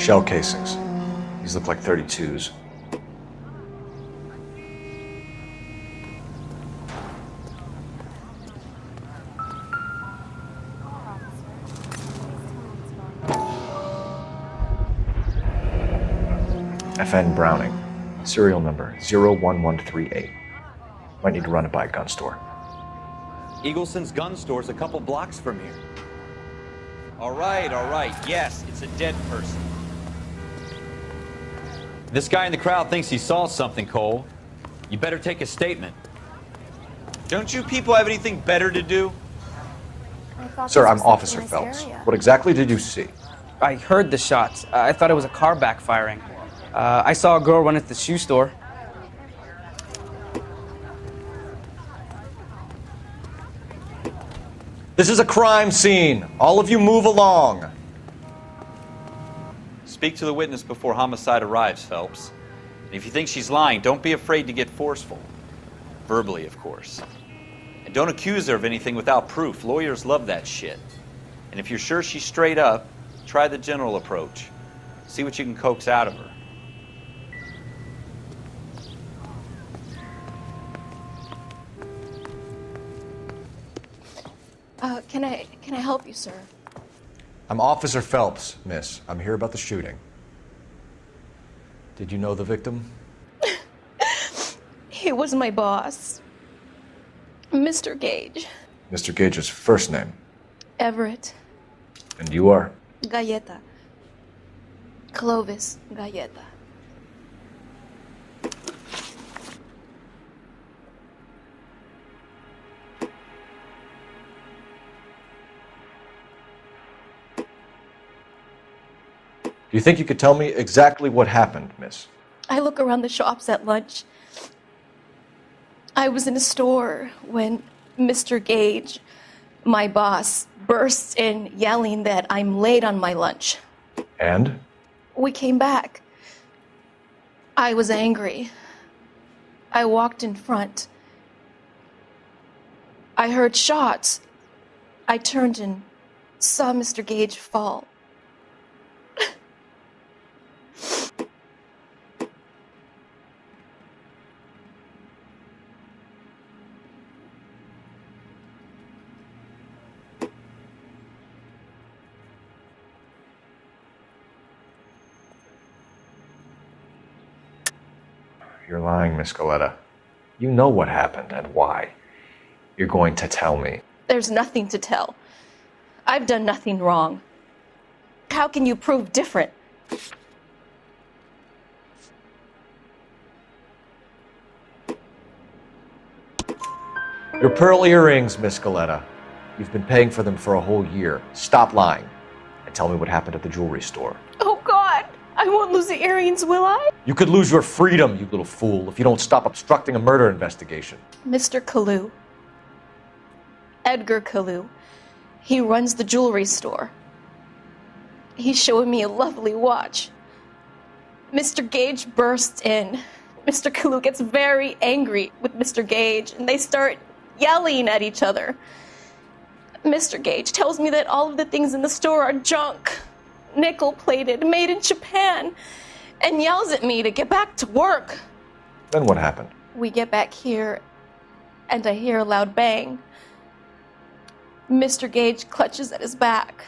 Shell casings. These look like 32s. FN Browning. Serial number 01138. Might need to run it by a gun store. Eagleson's gun store's a couple blocks from here. All right. Yes, it's a dead person. This guy in the crowd thinks he saw something, Cole. You better take a statement. Don't you people have anything better to do? Sir, I'm Officer Phelps. What exactly did you see? I heard the shots. I thought it was a car backfiring. I saw a girl run into the shoe store. This is a crime scene. All of you move along. Speak to the witness before homicide arrives, Phelps. And if you think she's lying, don't be afraid to get forceful. Verbally, of course. And don't accuse her of anything without proof. Lawyers love that shit. And if you're sure she's straight up, try the general approach. See what you can coax out of her. Can I help you, sir? I'm Officer Phelps, miss. I'm here about the shooting. Did you know the victim? He was my boss, Mr. Gage. Mr. Gage's first name. Everett. And you are? Galleta. Clovis Galleta. Do you think you could tell me exactly what happened, miss? I look around the shops at lunch. I was in a store when Mr. Gage, my boss, bursts in yelling that I'm late on my lunch. And? We came back. I was angry. I walked in front. I heard shots. I turned and saw Mr. Gage fall. You're lying, Miss Galleta. You know what happened and why. You're going to tell me. There's nothing to tell. I've done nothing wrong. How can you prove different? Your pearl earrings, Miss Galleta. You've been paying for them for a whole year. Stop lying and tell me what happened at the jewelry store. Oh, God! I won't lose the earrings, will I? You could lose your freedom, you little fool, if you don't stop obstructing a murder investigation. Mr. Kalu. Edgar Kalu. He runs the jewelry store. He's showing me a lovely watch. Mr. Gage bursts in. Mr. Kalu gets very angry with Mr. Gage, and they start yelling at each other. Mr. Gage tells me that all of the things in the store are junk, nickel-plated, made in Japan, and yells at me to get back to work. Then what happened? We get back here, and I hear a loud bang. Mr. Gage clutches at his back.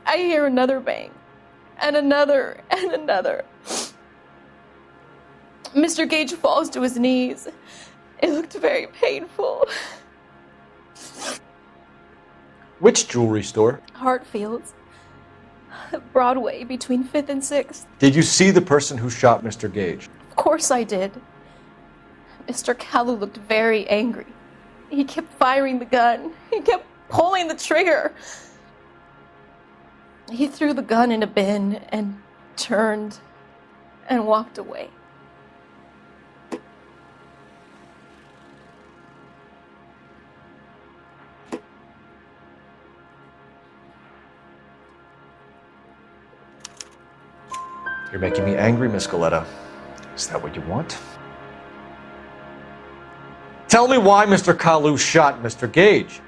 I hear another bang, and another, and another. Mr. Gage falls to his knees. It looked very painful. Which jewelry store? Hartfield's. Broadway, between 5th and 6th. Did you see the person who shot Mr. Gage? Of course I did. Mr. Kalu looked very angry. He kept firing the gun. He kept pulling the trigger. He threw the gun in a bin and turned and walked away. You're making me angry, Miss Galleta. Is that what you want? Tell me why Mr. Kalu shot Mr. Gage.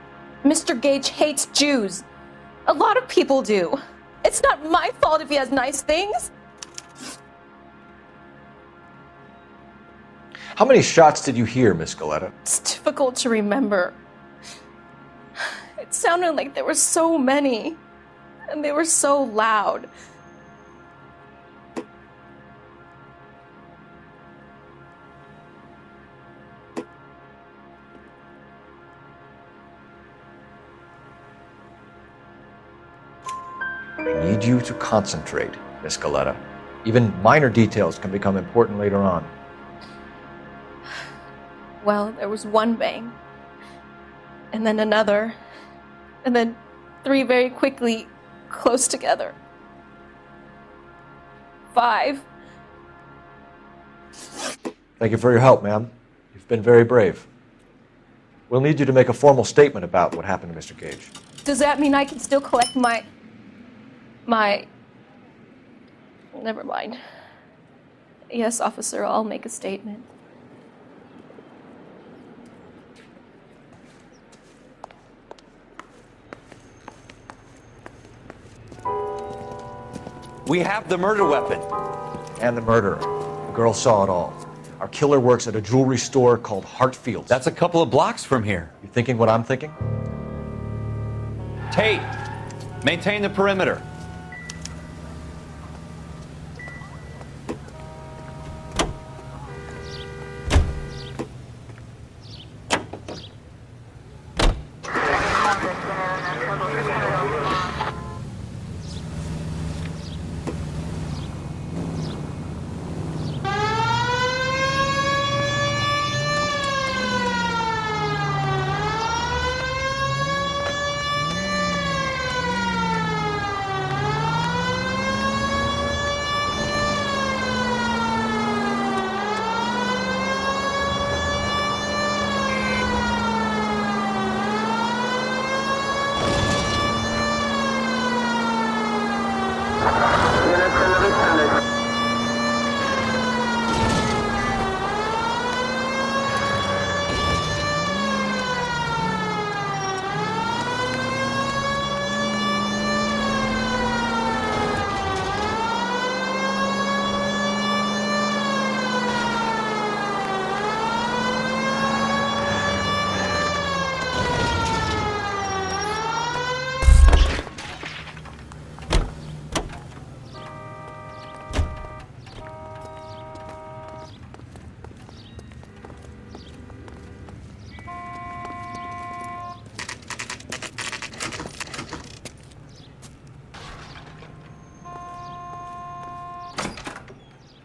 Mr. Gage hates Jews. A lot of people do. It's not my fault if he has nice things. How many shots did you hear, Miss Galetta? It's difficult to remember. It sounded like there were so many, and they were so loud. I need you to concentrate, Miss Galetta. Even minor details can become important later on. Well, there was one bang, and then another, and then three very quickly, close together. 5. Thank you for your help, ma'am. You've been very brave. We'll need you to make a formal statement about what happened to Mr. Gage. Does that mean I can still collect my... Never mind. Yes, officer, I'll make a statement. We have the murder weapon. And the murderer. The girl saw it all. Our killer works at a jewelry store called Hartfield's. That's a couple of blocks from here. You thinking what I'm thinking? Tate, maintain the perimeter.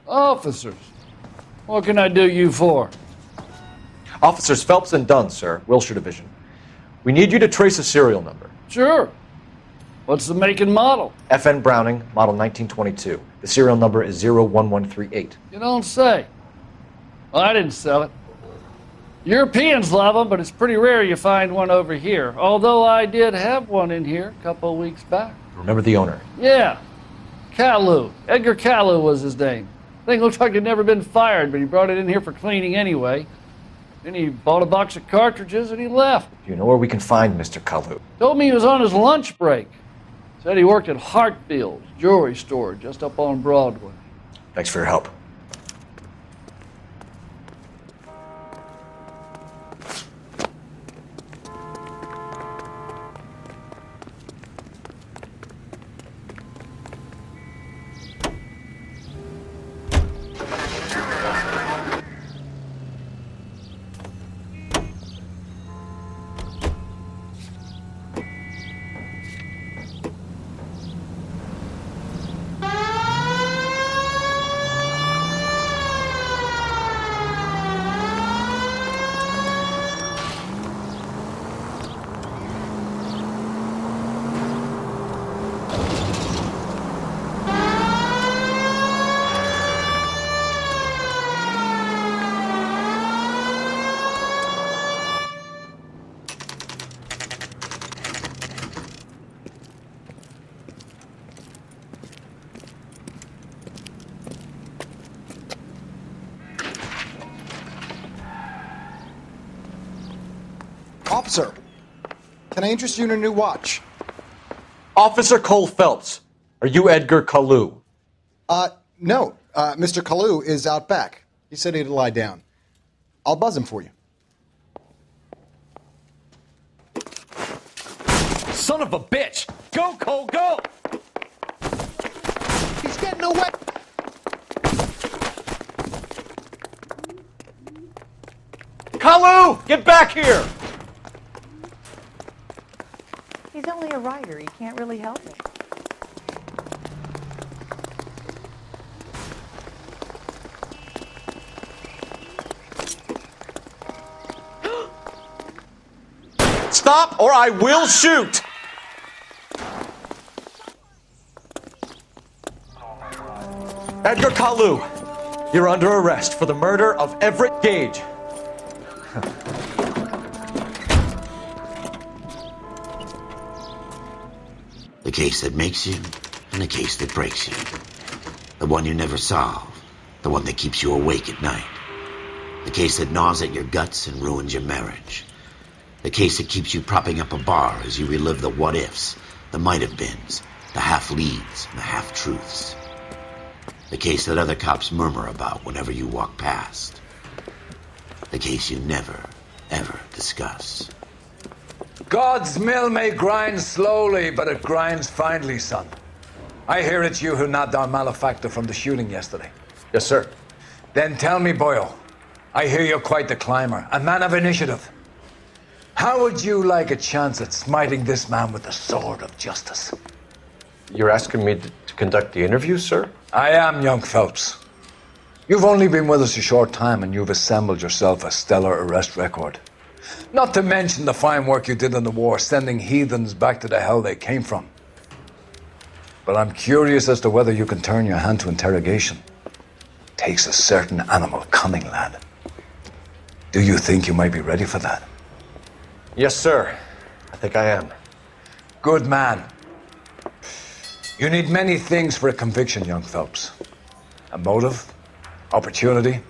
Officers, what can I do you for? Officers Phelps and Dunn, sir, Wilshire Division. We need you to trace a serial number. Sure. What's the make and model? FN Browning, model 1922. The serial number is 01138. You don't say. Well, I didn't sell it. Europeans love them, but it's pretty rare you find one over here. Although I did have one in here a couple of weeks back. Remember the owner? Yeah. Caillou. Edgar Caillou was his name. Thing looked like he'd never been fired, but he brought it in here for cleaning anyway. Then he bought a box of cartridges and he left. Do you know where we can find Mr. Kalu? Told me he was on his lunch break. Said he worked at Hartfield's jewelry store just up on Broadway. Thanks for your help. Officer, can I interest you in a new watch? Officer Cole Phelps, Are you Edgar Kalu? No. Mr. Kalu is out back. He said he'd lie down. I'll buzz him for you. Son of a bitch! Go, Cole, go! He's getting away! Kalu! Get back here! He's only a writer. He can't really help me. Stop or I will shoot! Edgar Kalu, you're under arrest for the murder of Everett Gage. The case that makes you, and the case that breaks you. The one you never solve, the one that keeps you awake at night. The case that gnaws at your guts and ruins your marriage. The case that keeps you propping up a bar as you relive the what-ifs, the might-have-beens, the half-leads, and the half-truths. The case that other cops murmur about whenever you walk past. The case you never, ever discuss. God's mill may grind slowly, but it grinds finely, son. I hear it's you who nabbed our malefactor from the shooting yesterday. Yes, sir. Then tell me, Boyle, I hear you're quite the climber, a man of initiative. How would you like a chance at smiting this man with the sword of justice? You're asking me to conduct the interview, sir? I am, young Phelps. You've only been with us a short time and you've assembled yourself a stellar arrest record. Not to mention the fine work you did in the war, sending heathens back to the hell they came from. But I'm curious as to whether you can turn your hand to interrogation. Takes a certain animal cunning, lad. Do you think you might be ready for that? Yes, sir. I think I am. Good man. You need many things for a conviction, young Phelps. A motive, opportunity,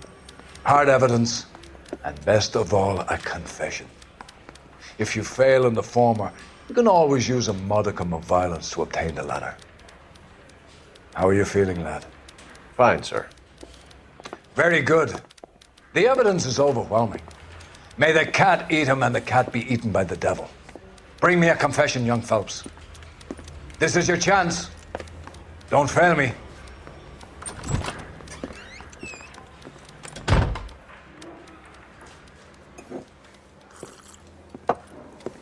hard evidence, and best of all, a confession. If you fail in the former, you can always use a modicum of violence to obtain the latter. How are you feeling, lad? Fine, sir. Very good. The evidence is overwhelming. May the cat eat him and the cat be eaten by the devil. Bring me a confession, young Phelps. This is your chance. Don't fail me.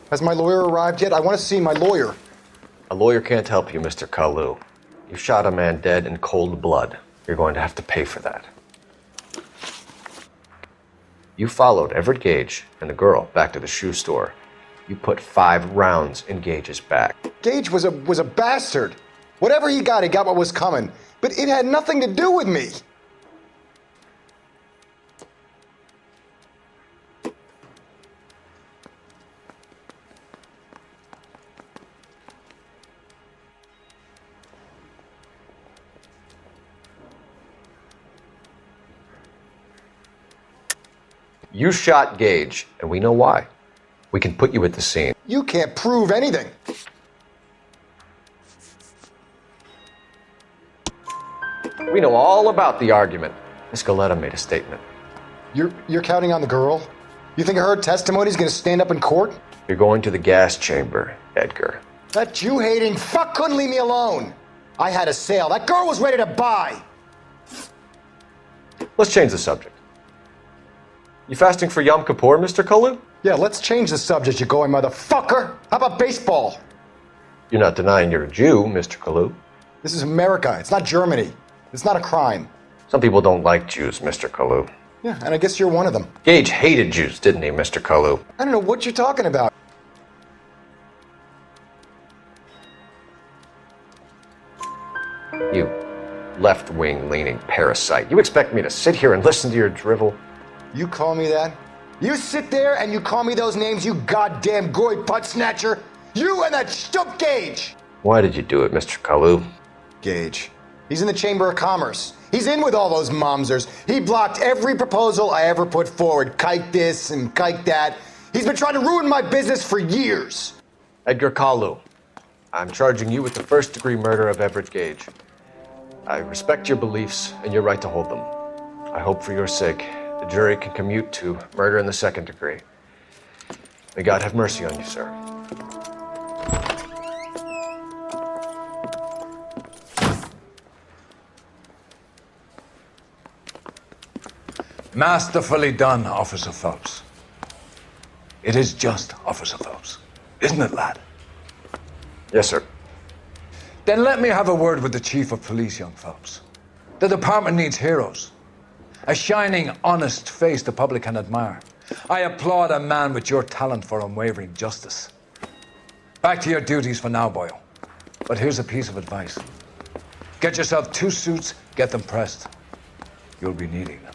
Has my lawyer arrived yet? I want to see my lawyer. A lawyer can't help you, Mr. Kalu. You shot a man dead in cold blood. You're going to have to pay for that. You followed Everett Gage and the girl back to the shoe store. You put 5 rounds in Gage's back. Gage was a bastard. Whatever he got what was coming. But it had nothing to do with me. You shot Gage, and we know why. We can put you at the scene. You can't prove anything. We know all about the argument. Miss Galetta made a statement. You're counting on the girl? You think her testimony's gonna stand up in court? You're going to the gas chamber, Edgar. That Jew-hating fuck couldn't leave me alone. I had a sale. That girl was ready to buy. Let's change the subject. You fasting for Yom Kippur, Mr. Kalu? Yeah, let's change the subject, you going motherfucker. How about baseball? You're not denying you're a Jew, Mr. Kalu. This is America. It's not Germany. It's not a crime. Some people don't like Jews, Mr. Kalu. Yeah, and I guess you're one of them. Gage hated Jews, didn't he, Mr. Kalu? I don't know what you're talking about. You left-wing leaning parasite. You expect me to sit here and listen to your drivel? You call me that? You sit there and you call me those names, you goddamn goy butt snatcher? You and that stup Gage! Why did you do it, Mr. Kalu? Gage. He's in the Chamber of Commerce. He's in with all those momsers. He blocked every proposal I ever put forward. Kike this and kike that. He's been trying to ruin my business for years. Edgar Kalu, I'm charging you with the first-degree murder of Everett Gage. I respect your beliefs and your right to hold them. I hope for your sake the jury can commute to murder in the second degree. May God have mercy on you, sir. Masterfully done, Officer Phelps. It is just, Officer Phelps. Isn't it, lad? Yes, sir. Then let me have a word with the Chief of Police, young Phelps. The department needs heroes. A shining, honest face the public can admire. I applaud a man with your talent for unwavering justice. Back to your duties for now, Boyle. But here's a piece of advice. Get yourself 2 suits, get them pressed. You'll be needing them.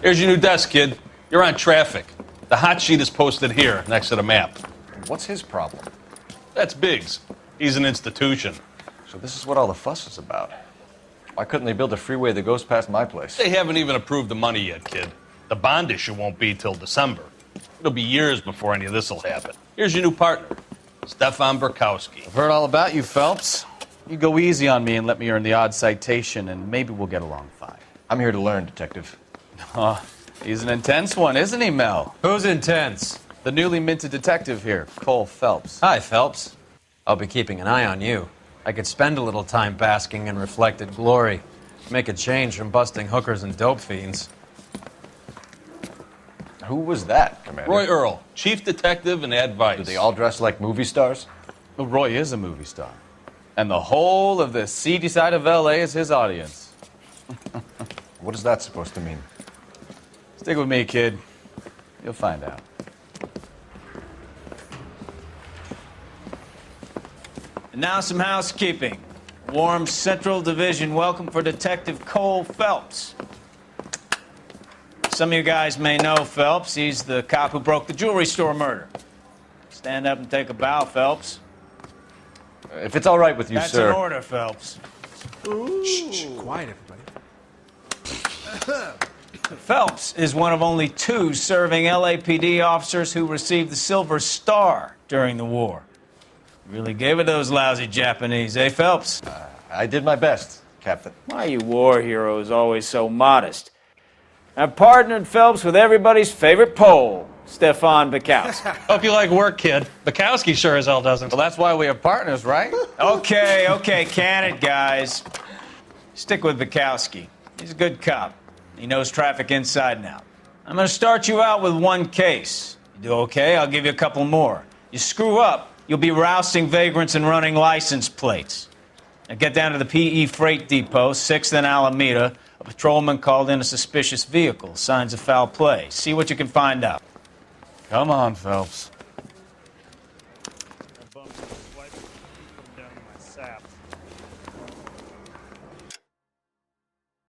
Here's your new desk, kid. You're on traffic. The hot sheet is posted here, next to the map. What's his problem? That's Biggs. He's an institution. So this is what all the fuss is about. Why couldn't they build a freeway that goes past my place? They haven't even approved the money yet, kid. The bond issue won't be till December. It'll be years before any of this will happen. Here's your new partner, Stefan Burkowski. I've heard all about you, Phelps. You go easy on me and let me earn the odd citation, and maybe we'll get along fine. I'm here to learn, Detective. Oh, he's an intense one, isn't he, Mel? Who's intense? The newly minted detective here, Cole Phelps. Hi, Phelps. I'll be keeping an eye on you. I could spend a little time basking in reflected glory. Make a change from busting hookers and dope fiends. Who was that, Commander? Roy Earl, chief detective and advice. Do they all dress like movie stars? Well, Roy is a movie star. And the whole of the seedy side of L.A. is his audience. What is that supposed to mean? Stick with me, kid. You'll find out. And now some housekeeping. Warm Central Division welcome for Detective Cole Phelps. Some of you guys may know Phelps. He's the cop who broke the jewelry store murder. Stand up and take a bow, Phelps. If it's all right with you, That's sir. That's an order, Phelps. Shh, quiet, everybody. Phelps is one of only 2 serving LAPD officers who received the Silver Star during the war. Really gave it those lousy Japanese, eh, Phelps? I did my best, Captain. Why are you war heroes always so modest? I've partnered Phelps with everybody's favorite Pole, Stefan Burkowski. Hope you like work, kid. Bukowski sure as hell doesn't. Well, that's why we have partners, right? Okay, can it, guys. Stick with Bukowski. He's a good cop. He knows traffic inside and out. I'm going to start you out with 1 case. You do okay, I'll give you a couple more. You screw up, you'll be rousting vagrants and running license plates. Now get down to the PE Freight Depot, 6th and Alameda. A patrolman called in a suspicious vehicle. Signs of foul play. See what you can find out. Come on, Phelps.